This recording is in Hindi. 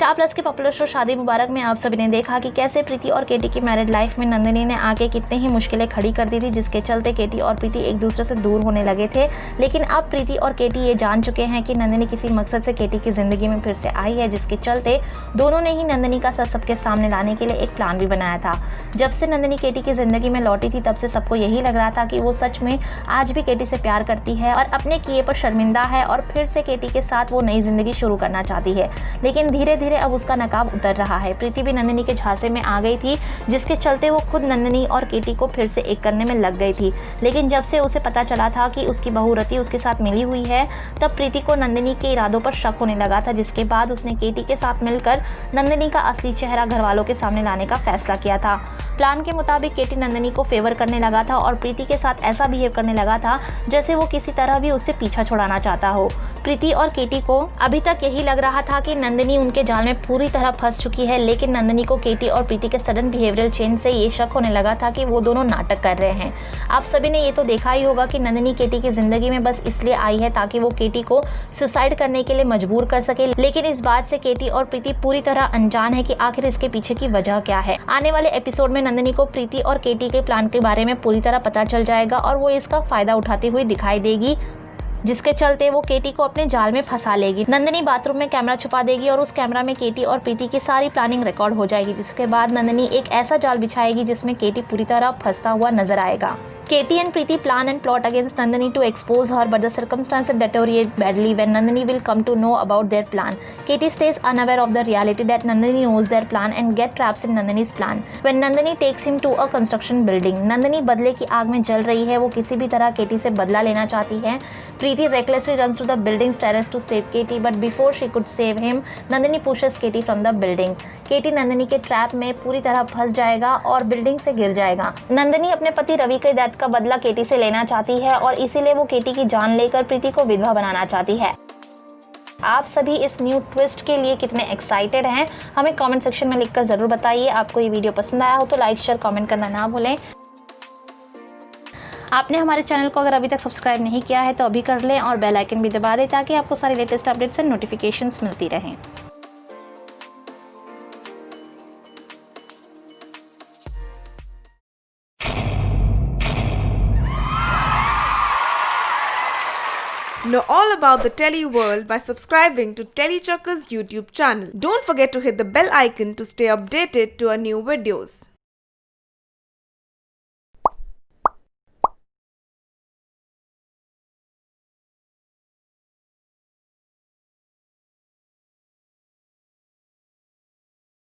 स्टार प्लस के पॉपुलर शो शादी मुबारक में आप सभी ने देखा कि कैसे प्रीति और केटी की मैरिड लाइफ में नंदिनी ने आके कितने ही मुश्किलें खड़ी कर दी थी, जिसके चलते केटी और प्रीति एक दूसरे से दूर होने लगे थे। लेकिन अब प्रीति और केटी ये जान चुके हैं कि नंदिनी किसी मकसद से केटी की जिंदगी में फिर से आई है, जिसके चलते दोनों ने ही नंदिनी का सच सबके सामने लाने के लिए एक प्लान भी बनाया था। जब से नंदिनी केटी की जिंदगी में लौटी थी तब से सबको यही लग रहा था कि वो सच में आज भी केटी से प्यार करती है और अपने किए पर शर्मिंदा है और फिर से केटी के साथ वो नई जिंदगी शुरू करना चाहती है। लेकिन धीरे धीरे अब उसका नकाब उतर रहा है। प्रीति भी नंदिनी के झांसे में आ गई थी, जिसके चलते वो खुद नंदिनी और केटी को फिर से एक करने में लग गई थी। लेकिन जब से उसे पता चला था कि उसकी बहू रति उसके साथ मिली हुई है, तब प्रीति को नंदिनी के इरादों पर शक होने लगा था, जिसके बाद उसने केटी के साथ मिलकर नंदिनी का असली चेहरा घर वालों के सामने लाने का फैसला किया था। प्लान के मुताबिक केटी नंदिनी को फेवर करने लगा था और प्रीति के साथ ऐसा बिहेव करने लगा था जैसे वो किसी तरह भी उससे पीछा छुड़ाना चाहता हो। प्रीति और केटी को अभी तक यही लग रहा था कि नंदिनी उनके जाल में पूरी तरह फंस चुकी है, लेकिन नंदिनी को केटी और प्रीति के सडन बिहेवियरल चेंज से ये शक होने लगा था कि वो दोनों नाटक कर रहे हैं। आप सभी ने ये तो देखा ही होगा कि नंदिनी केटी की जिंदगी में बस इसलिए आई है ताकि वो केटी को सुसाइड करने के लिए मजबूर कर सके, लेकिन इस बात से केटी और प्रीति पूरी तरह अनजान है कि आखिर इसके पीछे की वजह क्या है। आने वाले एपिसोड में नंदिनी को प्रीति और केटी के प्लान के बारे में पूरी तरह पता चल जाएगा और वो इसका फायदा उठाती हुई दिखाई देगी, जिसके चलते वो केटी को अपने जाल में फंसा लेगी। नंदिनी बाथरूम में कैमरा छुपा देगी और उस कैमरा में केटी और प्रीति की सारी प्लानिंग रिकॉर्ड हो जाएगी, जिसके बाद नंदिनी एक ऐसा जाल बिछाएगी जिसमें केटी पूरी तरह फंसता हुआ नजर आएगा। Katie and Preeti plan and plot against Nandini to expose her, but the circumstances deteriorate badly when Nandini will come to know about their plan. Katie stays unaware of the reality that Nandini knows their plan and get trapped in Nandini's plan. When Nandini takes him to a construction building, Nandini बदले की आग में जल रही है। वो किसी भी तरह Katie से बदला लेना चाहती है। Preeti recklessly runs to the building's terrace to save Katie, but before she could save him, Nandini pushes Katie from the building. Katie Nandini के ट्रैप में पूरी तरह फंस जाएगा और बिल्डिंग से गिर जाएगा। नंदिनी अपने पति रवि के डेथ का बदला केटी से लेना चाहती है और इसीलिए वो केटी की जान लेकर प्रीति को विधवा बनाना चाहती है। आप सभी इस न्यू ट्विस्ट के लिए कितने एक्साइटेड हैं, हमें कमेंट सेक्शन में लिखकर जरूर बताइए। आपको ये वीडियो पसंद आया हो तो लाइक शेयर कमेंट करना ना भूलें। आपने हमारे चैनल को अगर अभी तक सब्सक्राइब नहीं किया है तो अभी कर लें और बेल आइकन भी दबा दें ताकि आपको सारी लेटेस्ट अपडेट्स एंड नोटिफिकेशंस मिलती रहें। Know all about the Telly world by subscribing to Telly Chakka's YouTube channel. Don't forget to hit the bell icon to stay updated to our new videos.